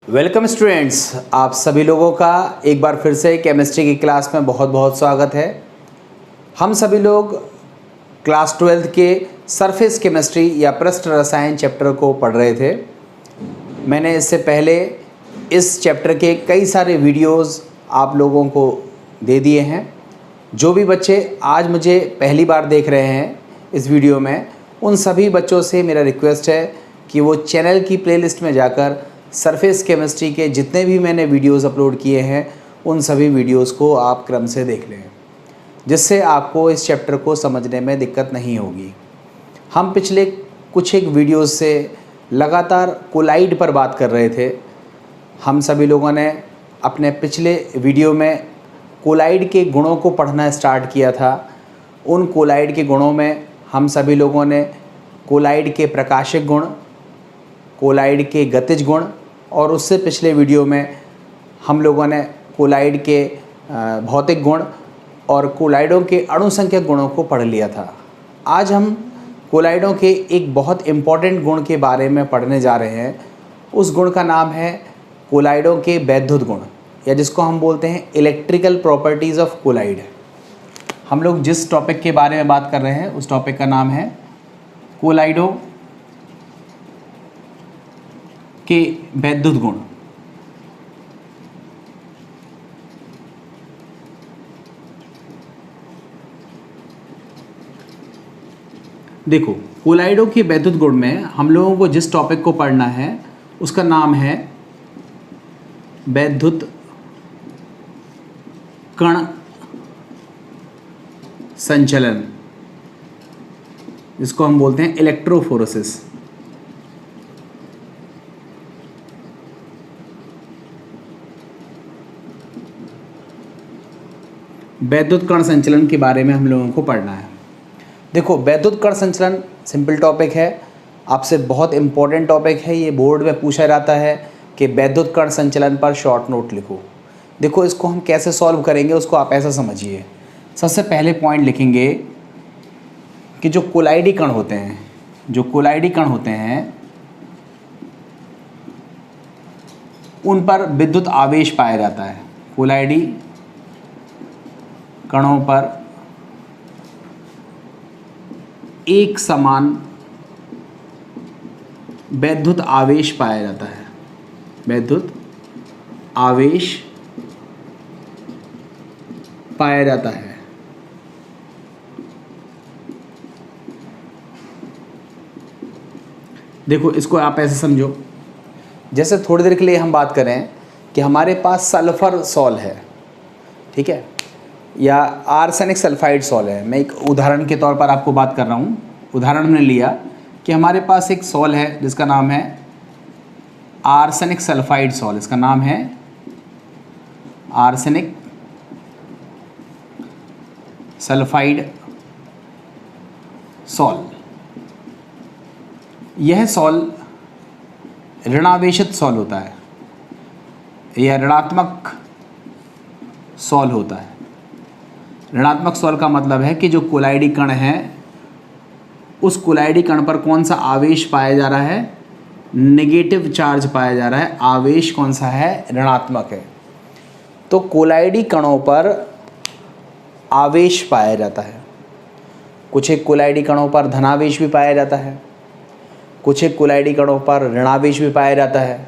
Welcome students, आप सभी लोगों का एक बार फिर से केमिस्ट्री की क्लास में बहुत बहुत स्वागत है। हम सभी लोग क्लास 12th के सरफेस केमिस्ट्री या पृष्ठ रसायन चैप्टर को पढ़ रहे थे। मैंने इससे पहले इस चैप्टर के कई सारे वीडियोस आप लोगों को दे दिए हैं। जो भी बच्चे आज मुझे पहली बार देख रहे हैं इस वीडियो में, उन सभी बच्चों से मेरा रिक्वेस्ट है कि वो चैनल की प्लेलिस्ट में जाकर सरफेस केमिस्ट्री के जितने भी मैंने वीडियोस अपलोड किए हैं उन सभी वीडियोस को आप क्रम से देख लें, जिससे आपको इस चैप्टर को समझने में दिक्कत नहीं होगी। हम पिछले कुछ एक वीडियोस से लगातार कोलाइड पर बात कर रहे थे। हम सभी लोगों ने अपने पिछले वीडियो में कोलाइड के गुणों को पढ़ना स्टार्ट किया था। उन कोलाइड के गुणों में हम सभी लोगों ने कोलाइड के प्रकाशिक गुण, कोलाइड के गतिज गुण और उससे पिछले वीडियो में हम लोगों ने कोलाइड के भौतिक गुण और कोलाइडों के अणुसंख्यक गुणों को पढ़ लिया था। आज हम कोलाइडों के एक बहुत इम्पॉर्टेंट गुण के बारे में पढ़ने जा रहे हैं। उस गुण का नाम है कोलाइडों के वैद्युत गुण, या जिसको हम बोलते हैं इलेक्ट्रिकल प्रॉपर्टीज़ ऑफ कोलाइड। हम लोग जिस टॉपिक के बारे में बात कर रहे हैं उस टॉपिक का नाम है कोलाइडों के वैद्युत गुण। देखो, कोलाइडों के वैद्युत गुण में हम लोगों को जिस टॉपिक को पढ़ना है उसका नाम है वैद्युत कण संचलन, जिसको हम बोलते हैं इलेक्ट्रोफोरेसिस। वैद्युत कण संचलन के बारे में हम लोगों को पढ़ना है। देखो, वैद्युत कण संचलन सिंपल टॉपिक है, आपसे बहुत इम्पोर्टेंट टॉपिक है। ये बोर्ड में पूछा जाता है कि वैद्युत कण संचलन पर शॉर्ट नोट लिखो। देखो, इसको हम कैसे सॉल्व करेंगे उसको आप ऐसा समझिए। सबसे पहले पॉइंट लिखेंगे कि जो कोलाइडी कण होते हैं उन पर विद्युत आवेश पाया जाता है। कोलाइडी कणों पर एक समान वैद्युत आवेश पाया जाता है। वैद्युत आवेश पाया जाता है। देखो, इसको आप ऐसे समझो, जैसे थोड़ी देर के लिए हम बात करें कि हमारे पास सल्फर सॉल है, ठीक है, या आर्सेनिक सल्फाइड सॉल है। मैं एक उदाहरण के तौर पर आपको बात कर रहा हूँ। उदाहरण हमने लिया कि हमारे पास एक सॉल है जिसका नाम है आर्सेनिक सल्फाइड सॉल। इसका नाम है आर्सेनिक सल्फाइड सॉल। यह सॉल ऋणावेशित सॉल होता है या ऋणात्मक सॉल होता है। ऋणात्मक सॉल का मतलब है कि जो कोलाइडी कण है उस कोलाइडी कण पर कौन सा आवेश पाया जा रहा है? नेगेटिव चार्ज पाया जा रहा है। आवेश कौन सा है? ऋणात्मक है। तो कोलाइडी कणों पर आवेश पाया जाता है। कुछ एक कोलाइडी कणों पर धनावेश भी पाया जाता है, कुछ एक कोलाइडी कणों पर ऋणावेश भी पाया जाता है।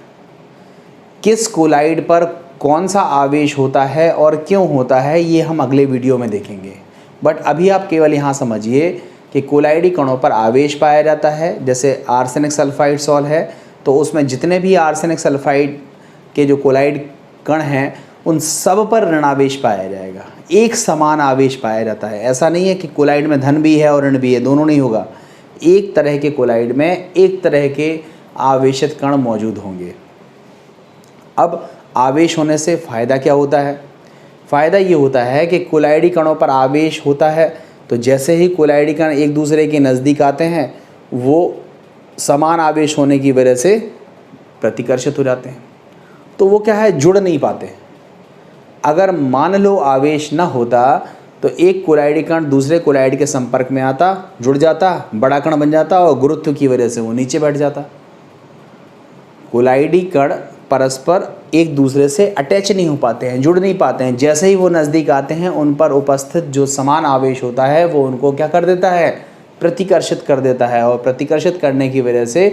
किस कोलाइड पर कौन सा आवेश होता है और क्यों होता है ये हम अगले वीडियो में देखेंगे। बट अभी आप केवल यहाँ समझिए कि कोलाइडी कणों पर आवेश पाया जाता है। जैसे आर्सेनिक सल्फाइड सॉल है तो उसमें जितने भी आर्सेनिक सल्फाइड के जो कोलाइड कण हैं उन सब पर ऋणावेश पाया जाएगा। एक समान आवेश पाया जाता है। ऐसा नहीं है कि कोलाइड में धन भी है और ऋण भी है, दोनों नहीं होगा। एक तरह के कोलाइड में एक तरह के आवेशित कण मौजूद होंगे। अब आवेश होने से फ़ायदा क्या होता है? फ़ायदा ये होता है कि कोलाइडी कणों पर आवेश होता है तो जैसे ही कोलाइडी कण एक दूसरे के नज़दीक आते हैं वो समान आवेश होने की वजह से प्रतिकर्षित हो जाते हैं। तो वो क्या है, जुड़ नहीं पाते। अगर मान लो आवेश ना होता तो एक कोलाइडी कण दूसरे कोलाइड के संपर्क में आता, जुड़ जाता, बड़ा कण बन जाता और गुरुत्व की वजह से वो नीचे बैठ जाता। कोलाइडी कण परस्पर एक दूसरे से अटैच नहीं हो पाते हैं, जुड़ नहीं पाते हैं। जैसे ही वो नज़दीक आते हैं उन पर उपस्थित जो समान आवेश होता है वो उनको क्या कर देता है, प्रतिकर्षित कर देता है, और प्रतिकर्षित करने की वजह से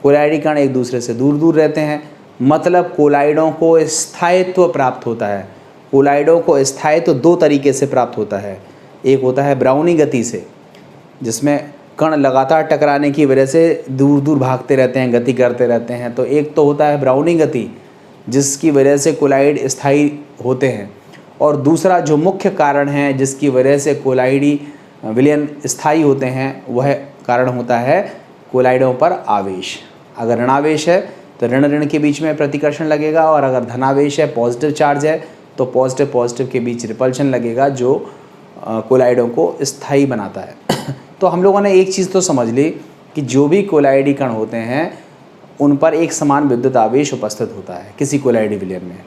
कोलाइडी कण एक दूसरे से दूर दूर रहते हैं। मतलब कोलाइडों को स्थायित्व प्राप्त होता है। कोलाइडों को स्थायित्व दो तरीके से प्राप्त होता है। एक होता है ब्राउनी गति से, जिसमें कण लगातार टकराने की वजह से दूर दूर भागते रहते हैं, गति करते रहते हैं। तो एक तो होता है ब्राउनी गति, जिसकी वजह से कोलाइड स्थायी होते हैं, और दूसरा जो मुख्य कारण है जिसकी वजह से कोलाइडी विलयन स्थायी होते हैं, वह कारण होता है कोलाइडों पर आवेश। अगर ऋणावेश है तो ऋण ऋण के बीच में प्रतिकर्षण लगेगा, और अगर धनावेश है, पॉजिटिव चार्ज है, तो पॉजिटिव पॉजिटिव के बीच रिपल्शन लगेगा, जो कोलाइडों को स्थायी बनाता है। तो हम लोगों ने एक चीज़ तो समझ ली कि जो भी कोलाइडी कण होते हैं उन पर एक समान विद्युत आवेश उपस्थित होता है किसी कोलाइडी विलयन में।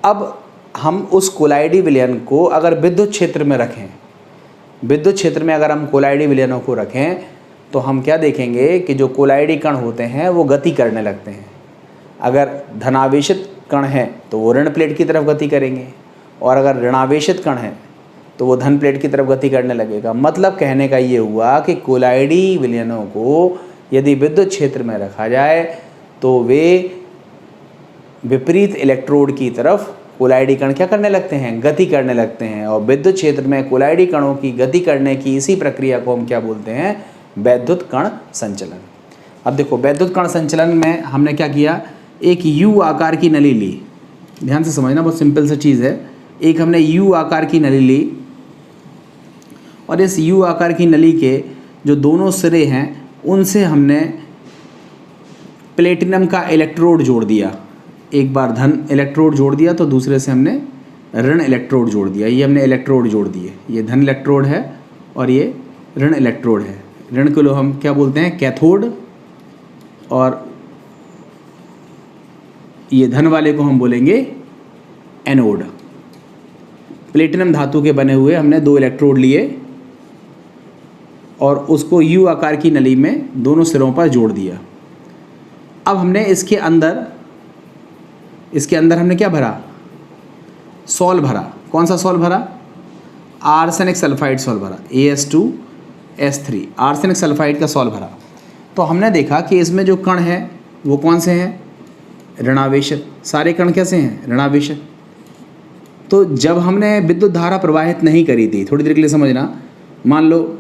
अब हम उस कोलाइडी विलयन को अगर विद्युत क्षेत्र में रखें, विद्युत क्षेत्र में अगर हम कोलाइडी विलयनों को रखें, तो हम क्या देखेंगे कि जो कोलाइडी कण होते हैं वो गति करने लगते हैं। अगर धनावेशित कण हैं तो वो ऋण प्लेट की तरफ गति करेंगे, और अगर ऋणावेशित कण हैं तो वो धन प्लेट की तरफ गति करने लगेगा। मतलब कहने का ये हुआ कि कोलाइडी विलयनों को यदि विद्युत क्षेत्र में रखा जाए तो वे विपरीत इलेक्ट्रोड की तरफ कोलाइडी कण क्या करने लगते हैं, गति करने लगते हैं। और विद्युत क्षेत्र में कोलाइडी कणों की गति करने की इसी प्रक्रिया को हम क्या बोलते हैं, वैद्युत कण संचलन। अब देखो, वैद्युत कण संचलन में हमने क्या किया, एक यू आकार की नली ली। ध्यान से समझना, बहुत सिंपल सी चीज़ है। एक हमने यू आकार की नली ली, और इस यू आकार की नली के जो दोनों सिरे हैं उनसे हमने प्लेटिनम का इलेक्ट्रोड जोड़ दिया। एक बार धन इलेक्ट्रोड जोड़ दिया तो दूसरे से हमने ऋण इलेक्ट्रोड जोड़ दिया। ये हमने इलेक्ट्रोड जोड़ दिए, ये धन इलेक्ट्रोड है और ये ऋण इलेक्ट्रोड है। ऋण को हम क्या बोलते हैं, कैथोड, और ये धन वाले को हम बोलेंगे एनोड। प्लेटिनम धातु के बने हुए हमने दो इलेक्ट्रोड लिए और उसको यू आकार की नली में दोनों सिरों पर जोड़ दिया। अब हमने इसके अंदर हमने क्या भरा, सॉल भरा। कौन सा सॉल भरा, आर्सेनिक सल्फाइड सॉल भरा, AS2S3 आर्सेनिक सल्फाइड का सॉल भरा। तो हमने देखा कि इसमें जो कण हैं वो कौन से हैं, ऋणावेशित। सारे कण कैसे हैं, ऋणावेशित। तो जब हमने विद्युत धारा प्रवाहित नहीं करी थी, थोड़ी देर के लिए समझना, मान लो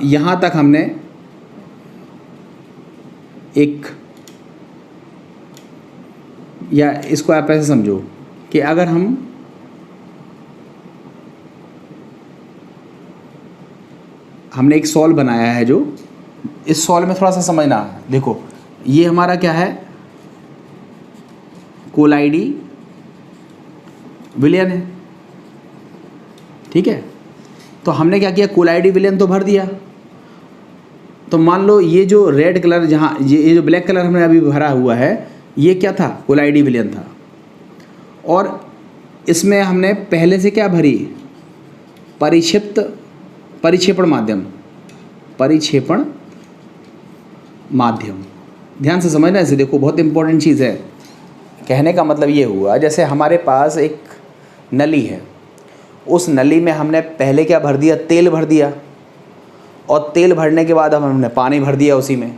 यहाँ तक हमने एक, या इसको आप ऐसे समझो कि अगर हमने एक सॉल बनाया है, जो इस सॉल में थोड़ा सा समझना, देखो ये हमारा क्या है, कोलाइडी विलयन है, ठीक है। तो हमने क्या किया, कोलाइडी विलयन तो भर दिया। तो मान लो ये जो रेड कलर, जहाँ ये जो ब्लैक कलर हमने अभी भरा हुआ है, ये क्या था, कोलाइडी विलयन था। और इसमें हमने पहले से क्या भरी, परिक्षेपण माध्यम। ध्यान से समझना इसे, देखो बहुत इंपॉर्टेंट चीज़ है। कहने का मतलब ये हुआ, जैसे हमारे पास एक नली है, उस नली में हमने पहले क्या भर दिया, तेल भर दिया, और तेल भरने के बाद हमने पानी भर दिया उसी में।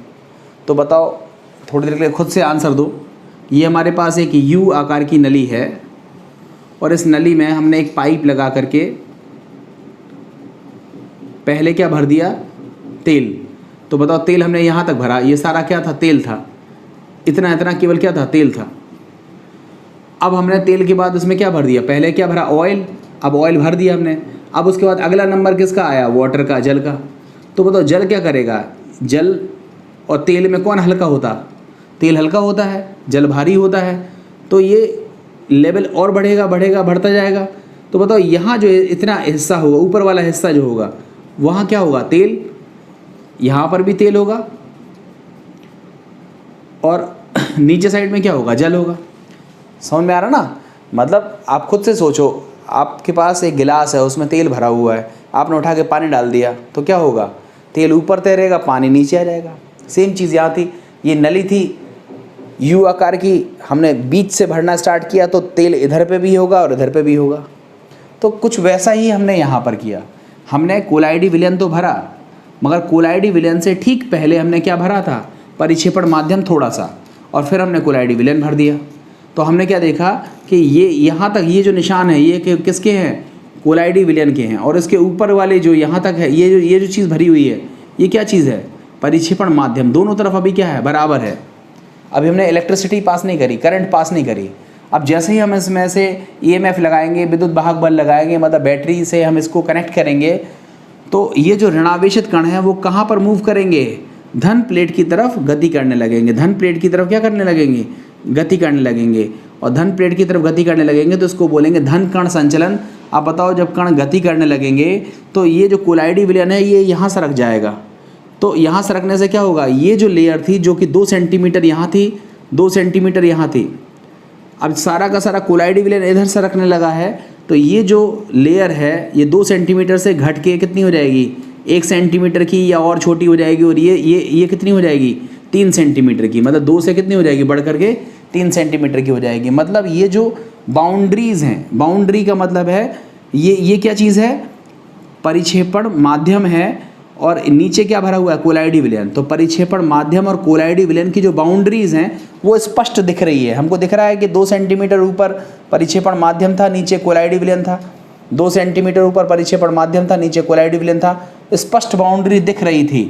तो बताओ, थोड़ी देर के लिए खुद से आंसर दो। ये हमारे पास एक यू आकार की नली है, और इस नली में हमने एक पाइप लगा करके पहले क्या भर दिया, तेल। तो बताओ, तेल हमने यहाँ तक भरा, ये सारा क्या था, तेल था। इतना केवल क्या था, तेल था। अब हमने तेल के बाद उसमें क्या भर दिया, पहले क्या भरा, ऑयल। अब ऑयल भर दिया हमने। अब उसके बाद अगला नंबर किसका आया, वाटर का, जल का। तो बताओ जल क्या करेगा, जल और तेल में कौन हल्का होता, तेल हल्का होता है, जल भारी होता है। तो ये लेवल और बढ़ता जाएगा। तो बताओ यहाँ जो इतना हिस्सा होगा, ऊपर वाला हिस्सा जो होगा, वहाँ क्या होगा, तेल। यहाँ पर भी तेल होगा, और नीचे साइड में क्या होगा, जल होगा। समझ में आ रहा ना। मतलब आप खुद से सोचो, आपके पास एक गिलास है, उसमें तेल भरा हुआ है, आपने उठा के पानी डाल दिया तो क्या होगा, तेल ऊपर तैरेगा, पानी नीचे आ जाएगा। सेम चीज़ यहाँ थी, ये नली थी, यू आकार की हमने बीच से भरना स्टार्ट किया तो तेल इधर पे भी होगा और इधर पे भी होगा। तो कुछ वैसा ही हमने यहाँ पर किया। हमने कोलाइडी विलयन तो भरा, मगर कोलाइडी विलयन से ठीक पहले हमने क्या भरा था, परिक्षेपण माध्यम थोड़ा सा, और फिर हमने कोलाइडी विलयन भर दिया। तो हमने क्या देखा कि ये यहाँ तक ये जो निशान है ये किसके हैं, कोलाइडी विलयन के हैं, और इसके ऊपर वाले जो यहाँ तक है ये जो चीज़ भरी हुई है ये क्या चीज़ है, परिक्षेपण माध्यम। दोनों तरफ अभी क्या है, बराबर है। अभी हमने इलेक्ट्रिसिटी पास नहीं करी, करंट पास नहीं करी। अब जैसे ही हम इसमें से ईएमएफ लगाएंगे, विद्युत वाहक बल लगाएंगे, मतलब बैटरी से हम इसको कनेक्ट करेंगे, तो ये जो ऋणावेशित कण है वो कहाँ पर मूव करेंगे, धन प्लेट की तरफ गति करने लगेंगे। धन प्लेट की तरफ क्या करने लगेंगे, गति करने लगेंगे। और धन प्लेट की तरफ गति करने लगेंगे तो इसको बोलेंगे धन कण संचलन। आप बताओ, जब कण गति करने लगेंगे तो ये जो कोलाइडी विलयन है ये यहाँ सरक जाएगा। तो यहाँ सरकने से क्या होगा, ये जो लेयर थी जो कि 2 सेंटीमीटर यहाँ थी, 2 सेंटीमीटर यहाँ थी, अब सारा का सारा कोलाइडी विलयन इधर सरकने लगा है। तो ये जो लेयर है ये 2 सेंटीमीटर से घट के कितनी हो जाएगी, 1 सेंटीमीटर की या और छोटी हो जाएगी। और ये कितनी हो जाएगी, 3 सेंटीमीटर की, मतलब 2 से कितनी हो जाएगी, बढ़ करके 3 सेंटीमीटर की हो जाएगी। मतलब ये जो बाउंड्रीज़ हैं, बाउंड्री का मतलब है ये क्या चीज़ है, परिक्षेपण माध्यम है, और नीचे क्या भरा हुआ है, कोलाइडी विलयन। तो परिक्षेपण माध्यम और कोलाइडी विलयन की जो बाउंड्रीज़ हैं वो स्पष्ट दिख रही है। हमको दिख रहा है कि 2 सेंटीमीटर ऊपर परिक्षेपण माध्यम था, नीचे कोलाइडी विलयन था। 2 सेंटीमीटर ऊपर परिक्षेपण माध्यम था, नीचे कोलाइडी विलयन था। स्पष्ट बाउंड्री दिख रही थी।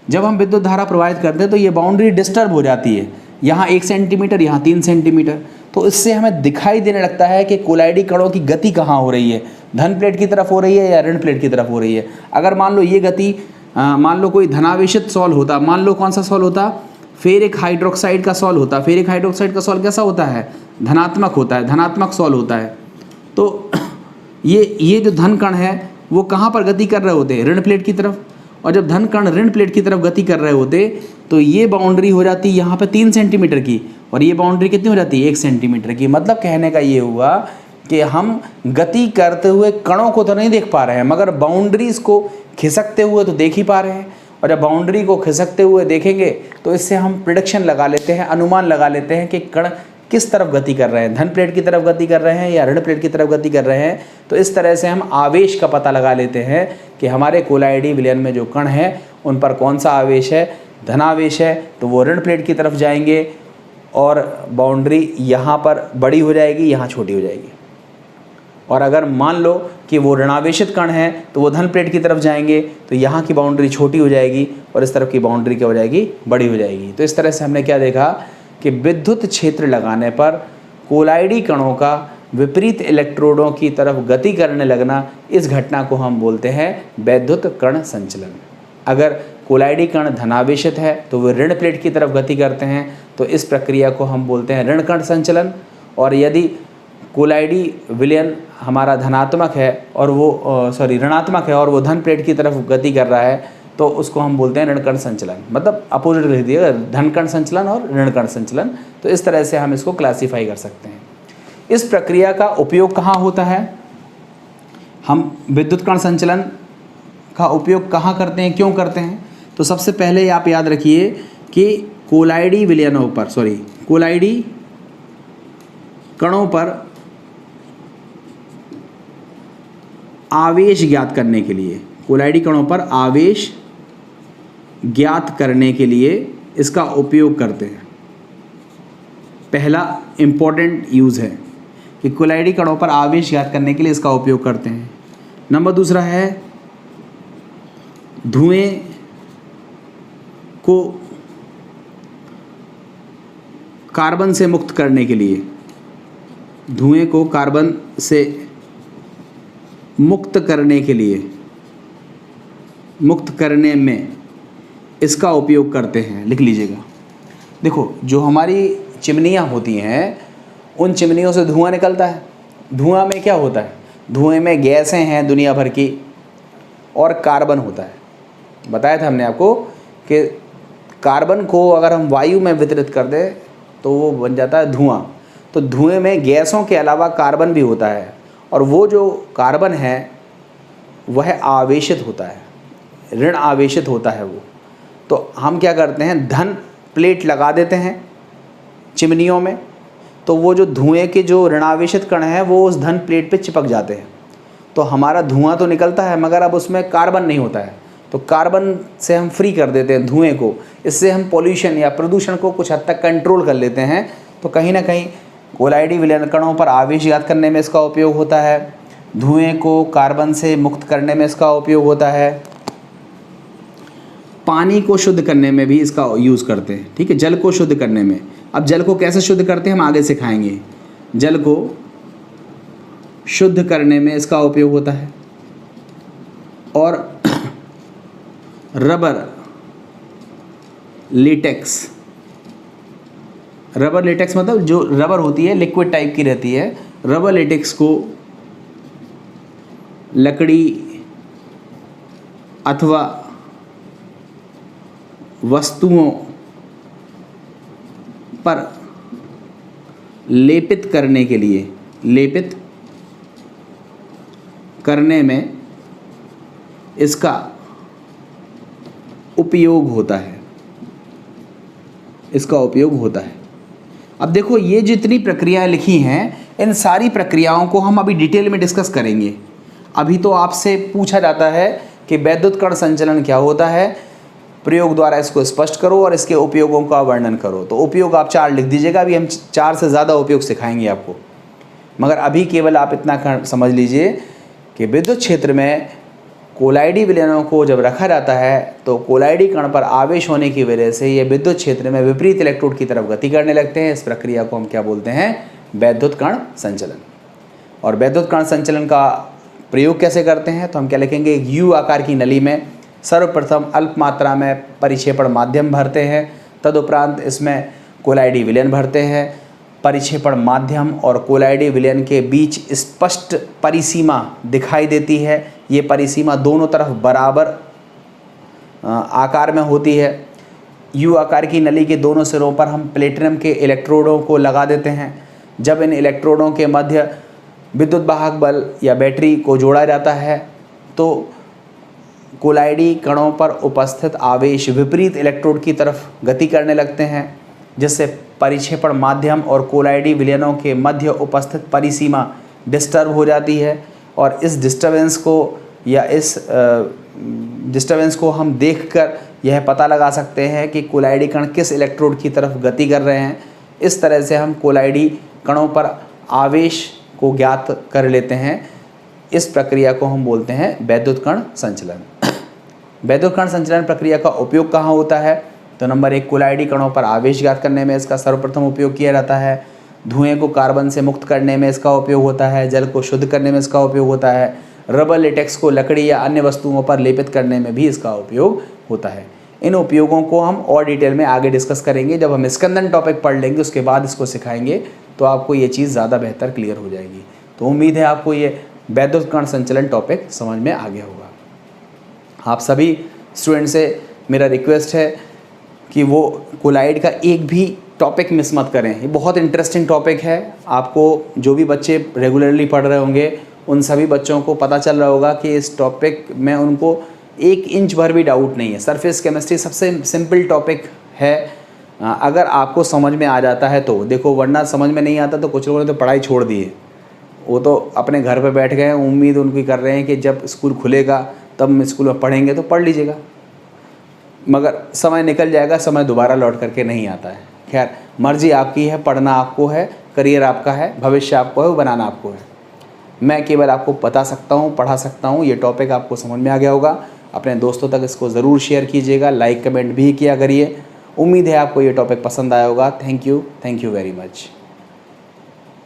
जब हम विद्युत धारा प्रवाहित करते हैं तो ये बाउंड्री डिस्टर्ब हो जाती है, यहाँ 1 सेंटीमीटर, यहाँ 3 सेंटीमीटर। तो इससे हमें दिखाई देने लगता है कि कोलाइडी कणों की गति कहाँ हो रही है, धन प्लेट की तरफ हो रही है या ऋण प्लेट की तरफ हो रही है। अगर मान लो ये गति मान लो कोई धनावेशित सॉल होता, मान लो कौन सा सॉल होता, फेरिक हाइड्रोक्साइड का सॉल होता। फेरिक हाइड्रोक्साइड का सॉल कैसा होता है, धनात्मक होता है, धनात्मक सॉल होता है। तो ये जो धन कण है वो कहाँ पर गति कर रहे होते हैं, ऋण प्लेट की तरफ। और जब धन कण ऋण प्लेट की तरफ गति कर रहे होते तो ये बाउंड्री हो जाती है यहाँ पे 3 सेंटीमीटर की, और ये बाउंड्री कितनी हो जाती है, 1 सेंटीमीटर की। मतलब कहने का ये हुआ कि हम गति करते हुए कणों को तो नहीं देख पा रहे हैं, मगर बाउंड्रीज़ को खिसकते हुए तो देख ही पा रहे हैं। और जब बाउंड्री को खिसकते हुए देखेंगे तो इससे हम प्रेडिक्शन लगा लेते हैं, अनुमान लगा लेते हैं कि कण किस तरफ गति कर रहे हैं, धन प्लेट की तरफ गति कर रहे हैं या ऋण प्लेट की तरफ गति कर रहे हैं। तो इस तरह से हम आवेश का पता लगा लेते हैं कि हमारे कोलाइडी विलयन में जो कण हैं उन पर कौन सा आवेश है, धनावेश है तो वो ऋण प्लेट की तरफ जाएंगे, और बाउंड्री यहाँ पर बड़ी हो जाएगी, यहाँ छोटी हो जाएगी। और अगर मान लो कि वो ऋणावेशित कण है तो वो धन प्लेट की तरफ जाएंगे, तो यहाँ की बाउंड्री छोटी हो जाएगी और इस तरफ की बाउंड्री क्या हो जाएगी, बड़ी हो जाएगी। तो इस तरह से हमने क्या देखा कि विद्युत क्षेत्र लगाने पर कोलाइडी कणों का विपरीत इलेक्ट्रोडों की तरफ गति करने लगना, इस घटना को हम बोलते हैं वैद्युत कण संचलन। अगर कोलाइडी कण धनावेशित है तो वे ऋण प्लेट की तरफ गति करते हैं, तो इस प्रक्रिया को हम बोलते हैं ऋण कण संचलन। और यदि कोलाइडी विलयन हमारा धनात्मक है और वो ऋणात्मक है और वो धन प्लेट की तरफ गति कर रहा है, तो उसको हम बोलते हैं ऋण कण संचलन। मतलब अपोजिट लिख दिएगा, धन कण संचलन और ऋण कण संचलन। तो इस तरह से हम इसको क्लासीफाई कर सकते हैं। इस प्रक्रिया का उपयोग कहाँ होता है, हम विद्युत कण संचलन का उपयोग कहाँ करते हैं, क्यों करते हैं। तो सबसे पहले आप याद रखिए कि कोलाइडी विलयनों पर कोलाइडी कणों पर आवेश ज्ञात करने के लिए, कोलाइडी कणों पर आवेश ज्ञात करने के लिए इसका उपयोग करते हैं। पहला इम्पोर्टेंट यूज़ है कि कोलाइडी कणों पर आवेश ज्ञात करने के लिए इसका उपयोग करते हैं। नंबर दूसरा है धुएं को कार्बन से मुक्त करने के लिए, धुएं को कार्बन से मुक्त करने के लिए, मुक्त करने में इसका उपयोग करते हैं। लिख लीजिएगा। देखो, जो हमारी चिमनियाँ होती हैं उन चिमनियों से धुआं निकलता है। धुआं में क्या होता है, धुएं में गैसें हैं दुनिया भर की और कार्बन होता है। बताया था हमने आपको कि कार्बन को अगर हम वायु में वितरित कर दें तो वो बन जाता है धुआं। तो धुएं में गैसों के अलावा कार्बन भी होता है, और वो जो कार्बन है वह आवेशित होता है, ऋण आवेशित होता है वो। तो हम क्या करते हैं, धन प्लेट लगा देते हैं चिमनियों में, तो वो जो धुएं के जो ऋणावेशित कण हैं वो उस धन प्लेट पे चिपक जाते हैं। तो हमारा धुआं तो निकलता है मगर अब उसमें कार्बन नहीं होता है, तो कार्बन से हम फ्री कर देते हैं धुएं को। इससे हम पॉल्यूशन या प्रदूषण को कुछ हद तक कंट्रोल कर लेते हैं। तो कहीं ना कहीं कोलाइडी विलयन कणों पर आवेश ज्ञात करने में इसका उपयोग होता है, धुएं को कार्बन से मुक्त करने में इसका उपयोग होता है, पानी को शुद्ध करने में भी इसका यूज़ करते हैं। ठीक है, जल को शुद्ध करने में। अब जल को कैसे शुद्ध करते हैं हम आगे सिखाएंगे। जल को शुद्ध करने में इसका उपयोग होता है। और रबर लेटेक्स, रबर लेटेक्स मतलब जो रबर होती है लिक्विड टाइप की रहती है, रबर लेटेक्स को लकड़ी अथवा वस्तुओं पर लेपित करने के लिए, लेपित करने में इसका उपयोग होता है, इसका उपयोग होता है। अब देखो ये जितनी प्रक्रियाएं लिखी हैं इन सारी प्रक्रियाओं को हम अभी डिटेल में डिस्कस करेंगे। अभी तो आपसे पूछा जाता है कि वैद्युत कण संचलन क्या होता है, प्रयोग द्वारा इसको स्पष्ट करो और इसके उपयोगों का वर्णन करो। तो उपयोग आप 4 लिख दीजिएगा, अभी हम 4 से ज़्यादा उपयोग सिखाएंगे आपको, मगर अभी केवल आप इतना समझ लीजिए कि विद्युत क्षेत्र में कोलाइडी विलयनों को जब रखा जाता है तो कोलाइडी कण पर आवेश होने की वजह से ये विद्युत क्षेत्र में विपरीत इलेक्ट्रोड की तरफ गति करने लगते हैं। इस प्रक्रिया को हम क्या बोलते हैं, वैद्युत कण संचलन। और वैद्युत कण संचलन का प्रयोग कैसे करते हैं, तो हम क्या लिखेंगे, यू आकार की नली में सर्वप्रथम अल्प मात्रा में परिक्षेपण माध्यम भरते हैं, तदुपरांत इसमें कोलाइडी विलयन भरते हैं। परिक्षेपण माध्यम और कोलाइडी विलयन के बीच स्पष्ट परिसीमा दिखाई देती है। ये परिसीमा दोनों तरफ बराबर आकार में होती है। यू आकार की नली के दोनों सिरों पर हम प्लेटिनम के इलेक्ट्रोडों को लगा देते हैं। जब इन इलेक्ट्रोडों के मध्य विद्युत वाहक बल या बैटरी को जोड़ा जाता है तो कोलाइडी कणों पर उपस्थित आवेश विपरीत इलेक्ट्रोड की तरफ गति करने लगते हैं, जिससे परिक्षेपण माध्यम और कोलाइडी विलयनों के मध्य उपस्थित परिसीमा डिस्टर्ब हो जाती है। और इस डिस्टर्बेंस को हम देखकर यह पता लगा सकते हैं कि कोलाइडी कण किस इलेक्ट्रोड की तरफ गति कर रहे हैं। इस तरह से हम कोलाइडी कणों पर आवेश को ज्ञात कर लेते हैं। इस प्रक्रिया को हम बोलते हैं वैद्युत कण संचलन। वैद्युत कण संचलन प्रक्रिया का उपयोग कहाँ होता है, तो नंबर 1, कोलाइडी कणों पर आवेश ज्ञात करने में इसका सर्वप्रथम उपयोग किया जाता है। धुएं को कार्बन से मुक्त करने में इसका उपयोग होता है। जल को शुद्ध करने में इसका उपयोग होता है। रबर लेटेक्स को लकड़ी या अन्य वस्तुओं पर लेपित करने में भी इसका उपयोग होता है। इन उपयोगों को हम और डिटेल में आगे डिस्कस करेंगे। जब हम स्कंदन टॉपिक पढ़ लेंगे उसके बाद इसको सिखाएंगे तो आपको ये चीज़ ज़्यादा बेहतर क्लियर हो जाएगी। तो उम्मीद है आपको ये वैद्युत कण संचलन टॉपिक समझ में आ गया होगा। आप सभी स्टूडेंट से मेरा रिक्वेस्ट है कि वो कोलाइड का एक भी टॉपिक मिस मत करें। ये बहुत इंटरेस्टिंग टॉपिक है। आपको जो भी बच्चे रेगुलरली पढ़ रहे होंगे उन सभी बच्चों को पता चल रहा होगा कि इस टॉपिक में उनको 1 इंच भर भी डाउट नहीं है। सरफेस केमिस्ट्री सबसे सिंपल टॉपिक है, अगर आपको समझ में आ जाता है तो देखो, वरना समझ में नहीं आता तो कुछ लोगों ने तो पढ़ाई छोड़ दी है। वो तो अपने घर पे बैठ गए, उम्मीद उनकी कर रहे हैं कि जब स्कूल खुलेगा तब स्कूल में पढ़ेंगे तो पढ़ लीजिएगा, मगर समय निकल जाएगा, समय दोबारा लौट करके नहीं आता है। खैर, मर्जी आपकी है, पढ़ना आपको है, करियर आपका है, भविष्य आपको है, वो बनाना आपको है। मैं केवल आपको बता सकता हूँ, पढ़ा सकता हूँ। ये टॉपिक आपको समझ में आ गया होगा। अपने दोस्तों तक इसको ज़रूर शेयर कीजिएगा, लाइक कमेंट भी किया करिए। उम्मीद है आपको ये टॉपिक पसंद आया होगा। Thank you very much.